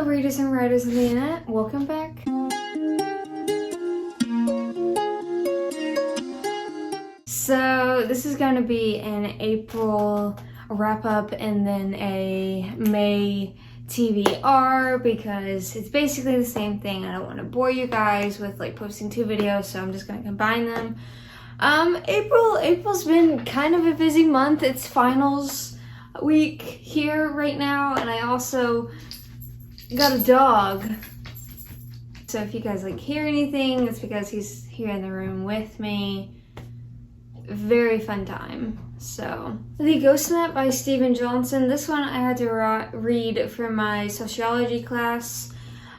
Hello readers and writers of the internet, welcome back. So this is going to be an April wrap up and then a May TBR because it's basically the same thing. I don't want to bore you guys with like posting two videos, so I'm just going to combine them. April's been kind of a busy month. It's finals week here right now, and I also got a dog. So if you guys like hear anything, it's because he's here in the room with me. Very fun time. So, The Ghost Map by Steven Johnson. This one I had to read for my sociology class.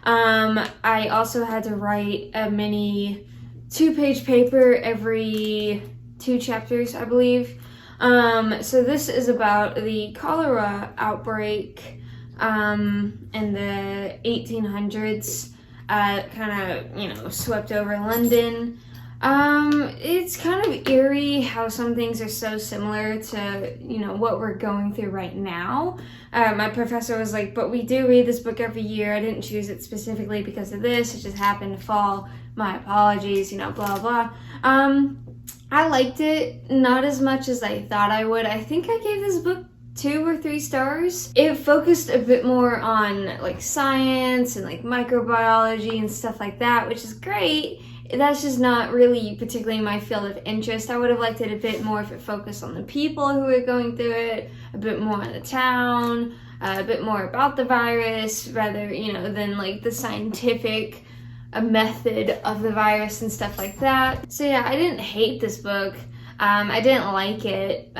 I also had to write a mini 2-page paper every 2 chapters, I believe. So this is about the cholera outbreak in the 1800s, kind of, swept over London. It's kind of eerie how some things are so similar to, what we're going through right now. My professor was like, but we do read this book every year. I didn't choose it specifically because of this. It just happened to fall. My apologies, blah, blah. I liked it, not as much as I thought I would. I think I gave this book 2 or 3 stars. It focused a bit more on like science and like microbiology and stuff like that, which is great. That's just not really particularly my field of interest. I would have liked it a bit more if it focused on the people who were going through it, a bit more on the town, a bit more about the virus rather, than like the scientific method of the virus and stuff like that. So yeah, I didn't hate this book. I didn't like it.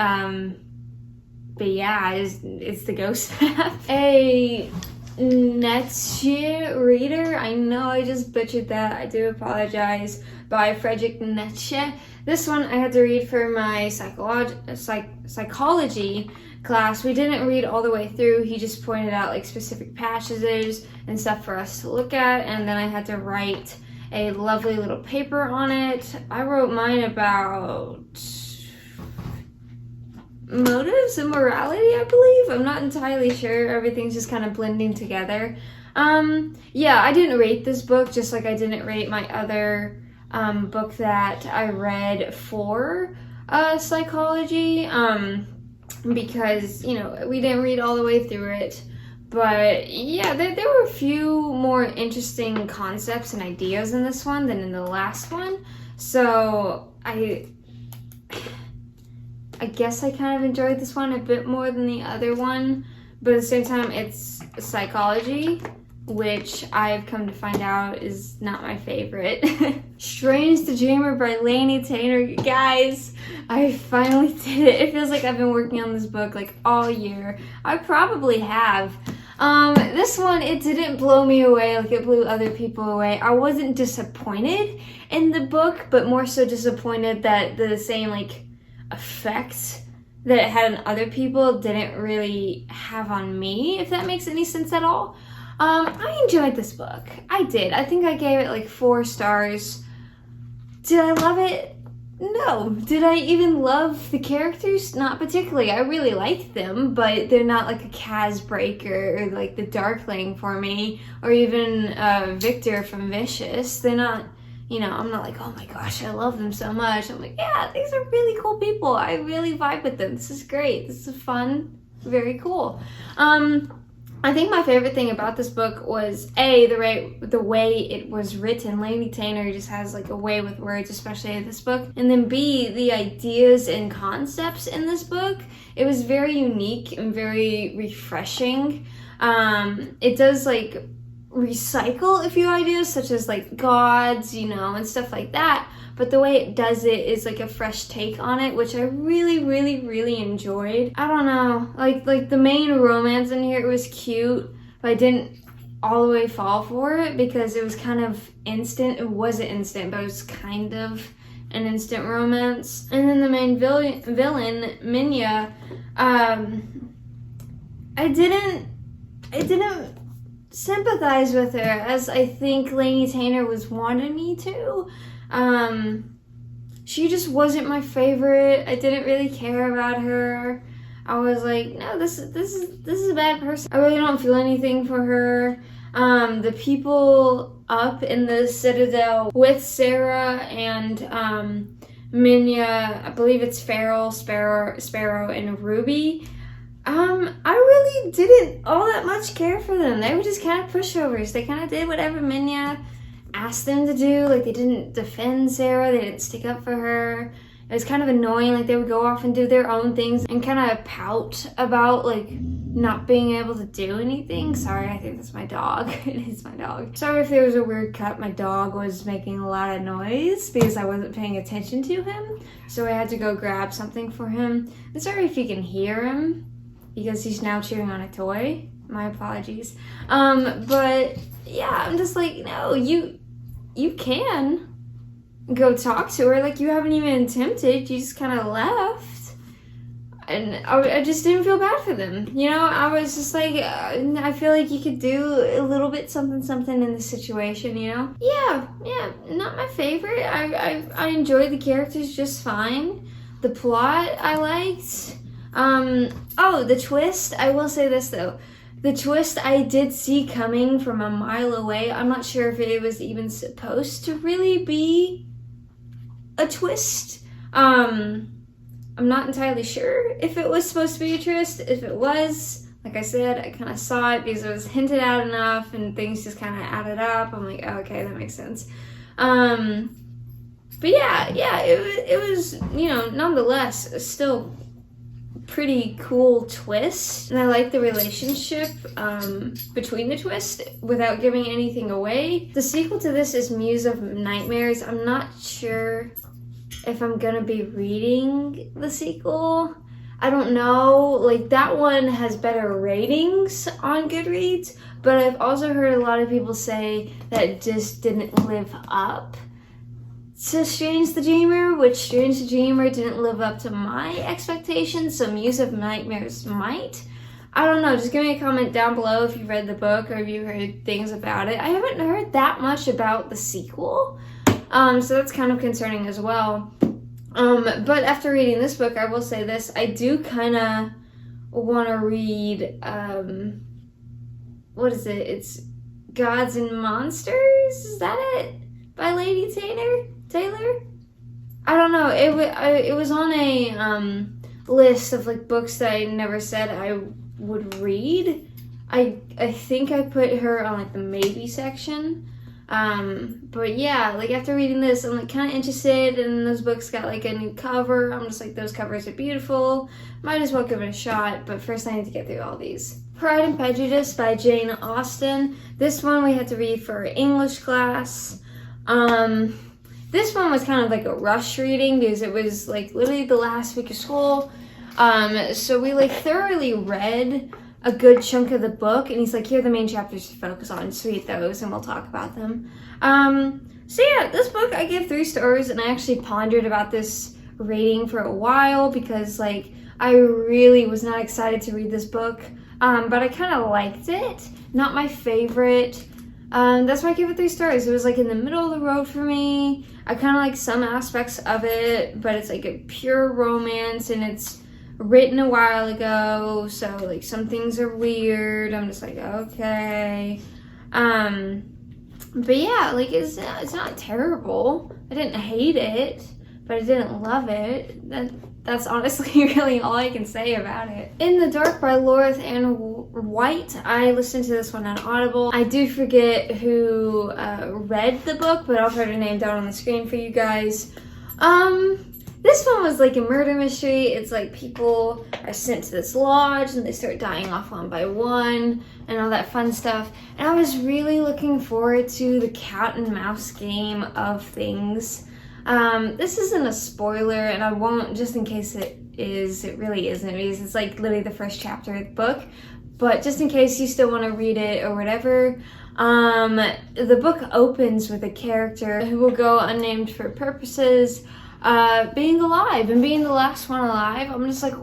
But yeah, it's The Ghost Map. A Nietzsche reader. I know I just butchered that. I do apologize. By Friedrich Nietzsche. This one I had to read for my psychology class. We didn't read all the way through. He just pointed out like specific passages and stuff for us to look at, and then I had to write a lovely little paper on it. I wrote mine about motives and morality, I believe. I'm not entirely sure. Everything's just kind of blending together. Yeah, I didn't rate this book just like I didn't rate my other book that I read for psychology, because, we didn't read all the way through it. But yeah, there were a few more interesting concepts and ideas in this one than in the last one. So I guess I kind of enjoyed this one a bit more than the other one, but at the same time, it's psychology, which I've come to find out is not my favorite. Strange the Dreamer by Laini Taylor. Guys, I finally did it. It feels like I've been working on this book like all year. I probably have. This one, it didn't blow me away like it blew other people away. I wasn't disappointed in the book, but more so disappointed that the same effect that it had on other people didn't really have on me, if that makes any sense at all. I enjoyed this book. I did. I think I gave it like 4 stars. Did I love it? No. Did I even love the characters? Not particularly. I really liked them, but they're not like a Kaz Breaker or like the Darkling for me, or even Victor from Vicious. They're not, I'm not like, oh my gosh, I love them so much. I'm like, yeah, these are really cool people. I really vibe with them. This is great. This is fun. Very cool. I think my favorite thing about this book was A, the way it was written. Laini Taylor just has like a way with words, especially in this book. And then B, the ideas and concepts in this book. It was very unique and very refreshing. It does like recycle a few ideas such as like gods, and stuff like that, but the way it does it is like a fresh take on it, which I really, really, really enjoyed. I don't know, like the main romance in here, it was cute, but I didn't all the way fall for it because it was kind of instant. It wasn't instant, but it was kind of an instant romance. And then the main villain Minya, I didn't sympathize with her as I think Laini Taylor was wanting me to. She just wasn't my favorite. I didn't really care about her. I was like, no, this is a bad person. I really don't feel anything for her. The people up in the Citadel with Sarah and Minya, I believe it's Farrell, Sparrow, and Ruby. I really didn't all that much care for them. They were just kind of pushovers. They kind of did whatever Minya asked them to do. Like, they didn't defend Sarah, they didn't stick up for her. It was kind of annoying. Like, they would go off and do their own things and kind of pout about, like, not being able to do anything. Sorry, I think that's my dog. It is my dog. Sorry if there was a weird cut. My dog was making a lot of noise because I wasn't paying attention to him. So I had to go grab something for him. And sorry if you can hear him because he's now chewing on a toy. My apologies. But yeah, I'm just like, no, you can go talk to her. Like, you haven't even attempted. You just kind of left. And I just didn't feel bad for them. You know, I was just like, I feel like you could do a little bit something in the situation, you know? Yeah, not my favorite. I enjoyed the characters just fine. The plot I liked. Oh, the twist. I will say this, though. The twist I did see coming from a mile away. I'm not sure if it was even supposed to really be a twist. I'm not entirely sure if it was supposed to be a twist. If it was, like I said, I kind of saw it because it was hinted at enough and things just kind of added up. I'm like, oh, okay, that makes sense. But yeah, it was, you know, nonetheless, still pretty cool twist. And I like the relationship between the twist without giving anything away. The sequel to this is Muse of Nightmares. I'm not sure if I'm gonna be reading the sequel. I don't know. Like, that one has better ratings on Goodreads, but I've also heard a lot of people say that it just didn't live up to Strange the Dreamer, which Strange the Dreamer didn't live up to my expectations, so Muse of Nightmares might. I don't know, just give me a comment down below if you read the book or if you heard things about it. I haven't heard that much about the sequel, so that's kind of concerning as well. But after reading this book, I will say this, I do kind of want to read, what is it? It's Gods and Monsters? Is that it? By Lady Taylor? I don't know. It was on a list of like books that I never said I would read. I think I put her on like the maybe section. But yeah, like after reading this, I'm like kind of interested, and those books got like a new cover. I'm just like, those covers are beautiful. Might as well give it a shot, but first I need to get through all these. Pride and Prejudice by Jane Austen. This one we had to read for English class. This one was kind of like a rush reading because it was like literally the last week of school. So we like thoroughly read a good chunk of the book, and he's like, here are the main chapters to focus on, just read those and we'll talk about them. So yeah, this book I gave 3 stars, and I actually pondered about this rating for a while because like I really was not excited to read this book, but I kind of liked it. Not my favorite. That's why I gave it 3 stars. It was like in the middle of the road for me. I kind of like some aspects of it, but it's like a pure romance, and it's written a while ago, so like some things are weird. I'm just like, okay. But yeah, like it's not terrible. I didn't hate it, but I didn't love it. That's honestly really all I can say about it. In the Dark by Laura Ann White. I listened to this one on Audible. I do forget who read the book, but I'll put her name down on the screen for you guys. This one was like a murder mystery. It's like people are sent to this lodge and they start dying off one by one and all that fun stuff. And I was really looking forward to the cat and mouse game of things. This isn't a spoiler, and I won't, just in case it is, it really isn't, because it's like literally the first chapter of the book. But just in case you still want to read it or whatever, the book opens with a character who will go unnamed for purposes, being alive and being the last one alive. I'm just like,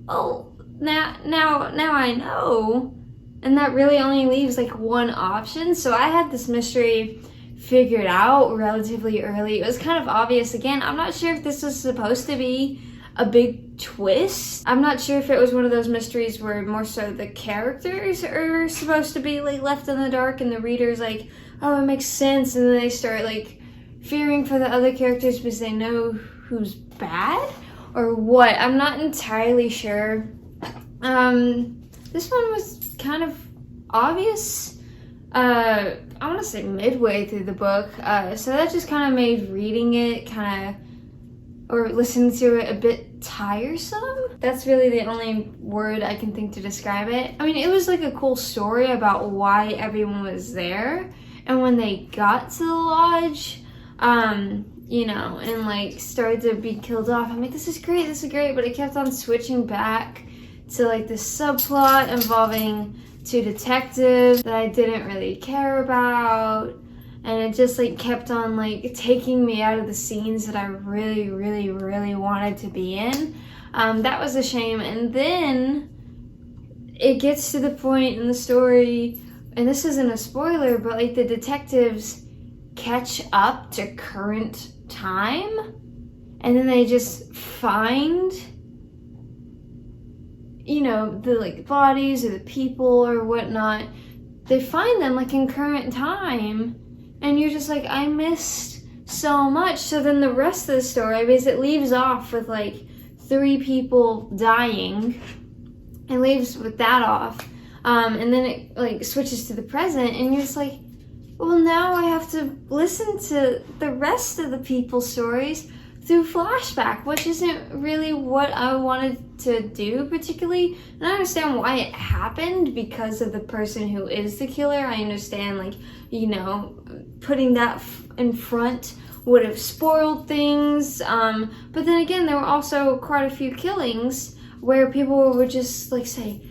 oh, now I know. And that really only leaves like one option. So I had this mystery figured out relatively early. It was kind of obvious. Again, I'm not sure if this was supposed to be a big twist. I'm not sure if it was one of those mysteries where more so the characters are supposed to be like left in the dark and the reader's like, oh, it makes sense, and then they start like fearing for the other characters because they know who's bad, or what. I'm not entirely sure. This one was kind of obvious. I want to say midway through the book, so that just kind of made reading it or listening to it a bit tiresome. That's really the only word I can think to describe it. I mean, it was like a cool story about why everyone was there, and when they got to the lodge, you know, and like started to be killed off, I'm like, this is great, but it kept on switching back to like this subplot involving two detectives that I didn't really care about, and it just like kept on like taking me out of the scenes that I really, really, really wanted to be in. That was a shame. And then it gets to the point in the story, and this isn't a spoiler, but like the detectives catch up to current time, and then they just find, you know, the like bodies or the people or whatnot. They find them like in current time, and you're just like, I missed so much. So then the rest of the story basically leaves off with like 3 people dying, and leaves with that off, and then it like switches to the present, and you're just like, well, now I have to listen to the rest of the people's stories through flashback, which isn't really what I wanted to do particularly. And I understand why it happened because of the person who is the killer. I understand, like, you know, putting that in front would have spoiled things. But then again, there were also quite a few killings where people would just like say,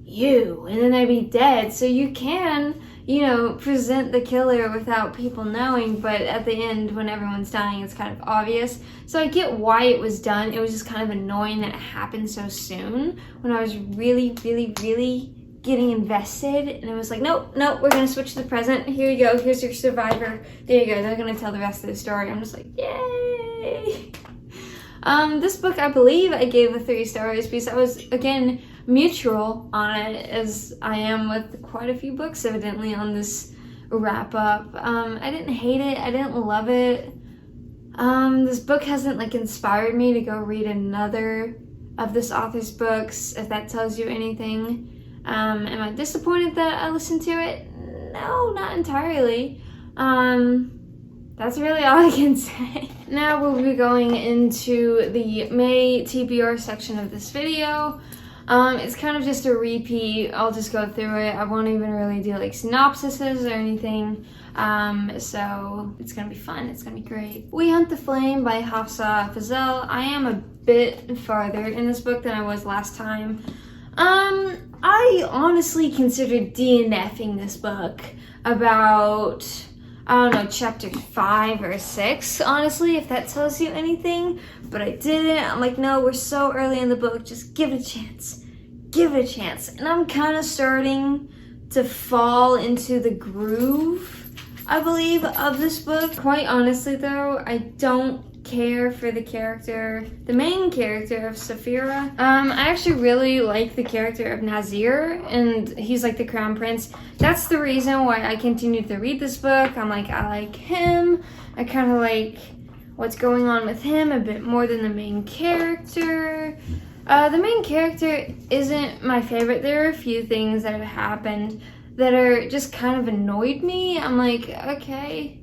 you, and then they'd be dead. So you can, you know, present the killer without people knowing, but at the end when everyone's dying, it's kind of obvious. So I get why it was done. It was just kind of annoying that it happened so soon when I was really, really, really getting invested, and it was like, nope, we're gonna switch to the present. Here you go, here's your survivor. There you go, they're gonna tell the rest of the story. I'm just like, yay! This book, I believe I gave it 3 stars because I was, again, mutual on it, as I am with quite a few books evidently on this wrap up. I didn't hate it, I didn't love it. This book hasn't like inspired me to go read another of this author's books, if that tells you anything. Am I disappointed that I listened to it? No, not entirely. That's really all I can say. Now we'll be going into the May TBR section of this video. It's kind of just a repeat. I'll just go through it. I won't even really do like synopsises or anything. So it's gonna be fun. It's gonna be great. We Hunt the Flame by Hafsa Fazel. I am a bit farther in this book than I was last time. I honestly considered DNFing this book about, I don't know, chapter 5 or 6, honestly, if that tells you anything, but I didn't. I'm like, no, we're so early in the book, just give it a chance. Give it a chance. And I'm kind of starting to fall into the groove, I believe, of this book. Quite honestly, though, I don't care for the main character of Saphira. I actually really like the character of Nazir, and he's like the crown prince. That's the reason why I continued to read this book. I'm like, I like him. I kind of like what's going on with him a bit more than the main character. The main character isn't my favorite. There are a few things that have happened that are just kind of annoyed me. I'm like, okay,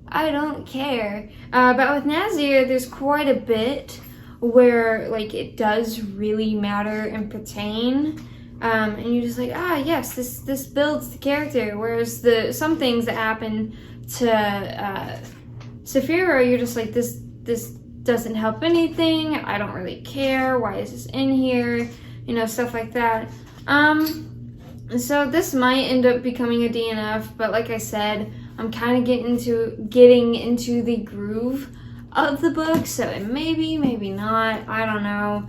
I don't care. But with Nazir, there's quite a bit where like it does really matter and pertain. And you're just like, yes, this builds the character. Whereas some things that happen to Saphira, you're just like, this doesn't help anything. I don't really care. Why is this in here? You know, stuff like that. So this might end up becoming a DNF, but like I said, I'm kind of getting into the groove of the book, so it maybe not, I don't know.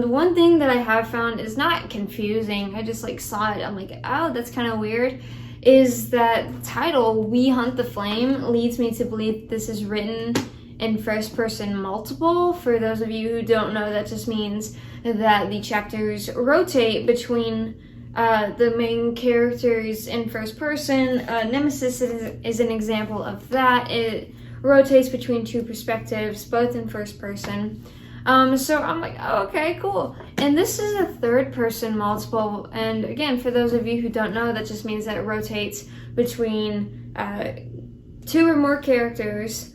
The one thing that I have found is not confusing, I just like saw it, I'm like, oh, that's kind of weird, is that the title, We Hunt the Flame, leads me to believe this is written in first person multiple. For those of you who don't know, that just means that the chapters rotate between the main characters in first person. Nemesis is an example of that. It rotates between two perspectives, both in first person. So I'm like, oh, okay, cool. And this is a third person multiple. And again, for those of you who don't know, that just means that it rotates between two or more characters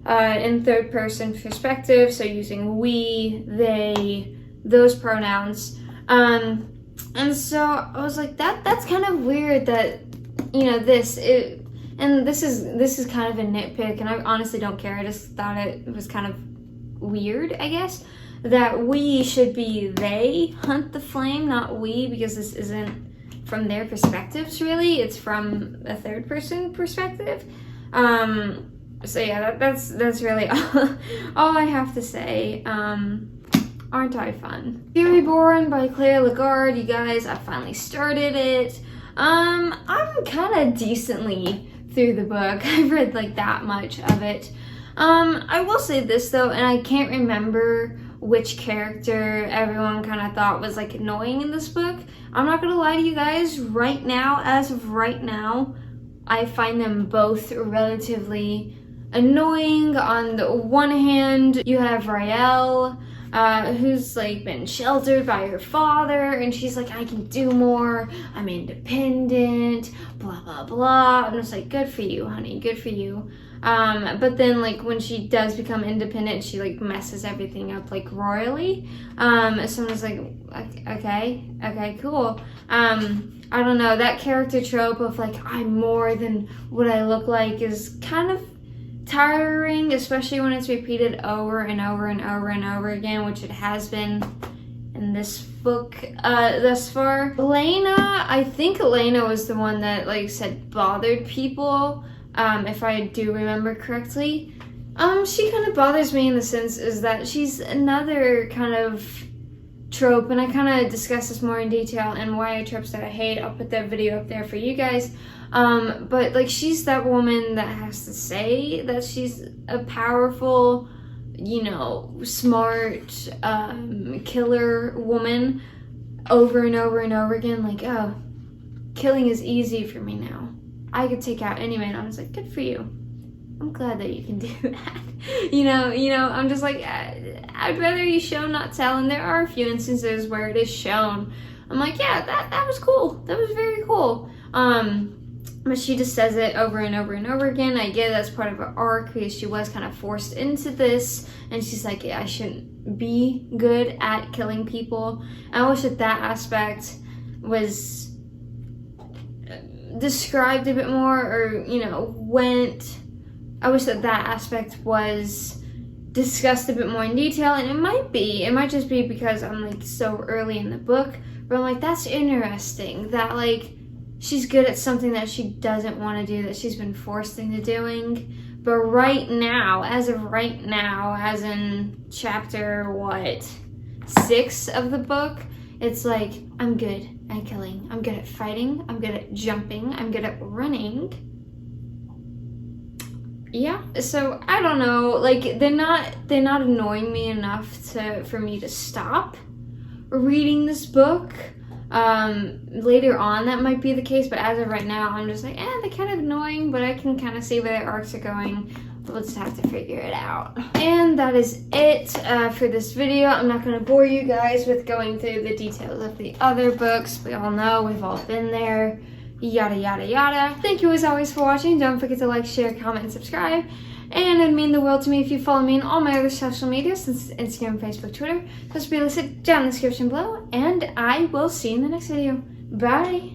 in third person perspective. So using we, they, those pronouns. And so I was like, that's kind of weird that, you know, this is kind of a nitpick, and I honestly don't care. I just thought it was kind of weird, I guess, that we should be they hunt the flame, not we, because this isn't from their perspectives really. It's from a third person perspective. So yeah, that's really all I have to say. Aren't I Fun? Fury Born by Claire Lagarde. You guys, I finally started it. I'm kind of decently through the book. I've read like that much of it. I will say this though, and I can't remember which character everyone kind of thought was like annoying in this book. I'm not gonna lie to you guys, right now, as of right now, I find them both relatively annoying. On the one hand, you have Raelle, who's like been sheltered by her father, and she's like, I can do more, I'm independent, blah blah blah. I'm just like, good for you, honey, good for you. But then like when she does become independent, she like messes everything up like royally. So I'm just like, okay, cool. I don't know, that character trope of like, I'm more than what I look like is kind of tiring, especially when it's repeated over and over and over and over again, which it has been in this book thus far. I think Elena was the one that like said bothered people, if I do remember correctly. She kind of bothers me in the sense is that she's another kind of trope, and I kind of discuss this more in detail and why tropes that I hate. I'll put that video up there for you guys. But like, she's that woman that has to say that she's a powerful, you know, smart killer woman over and over and over again. Like, oh, killing is easy for me now, I could take out any man. I was like, good for you, I'm glad that you can do that. you know, I'm just like, I'd rather you show not tell. And there are a few instances where it is shown. I'm like, yeah, that was cool, that was very cool. But she just says it over and over and over again. I get that's part of her arc because she was kind of forced into this, and she's like, yeah, I shouldn't be good at killing people. I wish that aspect was described a bit more, or, you know, I wish that aspect was discussed a bit more in detail. And it might just be because I'm like so early in the book, but I'm like, that's interesting that like she's good at something that she doesn't want to do, that she's been forced into doing. But right now, as in chapter 6 of the book, it's like, I'm good at killing, I'm good at fighting, I'm good at jumping, I'm good at running. Yeah, so I don't know, like they're not annoying me enough for me to stop reading this book. Later on that might be the case, but as of right now, I'm just like, they're kind of annoying, but I can kind of see where their arcs are going. We'll just have to figure it out. And that is it for this video. I'm not going to bore you guys with going through the details of the other books. We all know, we've all been there, yada yada yada. Thank you as always for watching. Don't forget to like, share, comment, and subscribe. And it'd mean the world to me if you follow me on all my other social media, since Instagram, Facebook, Twitter. Those will be listed down in the description below. And I will see you in the next video. Bye!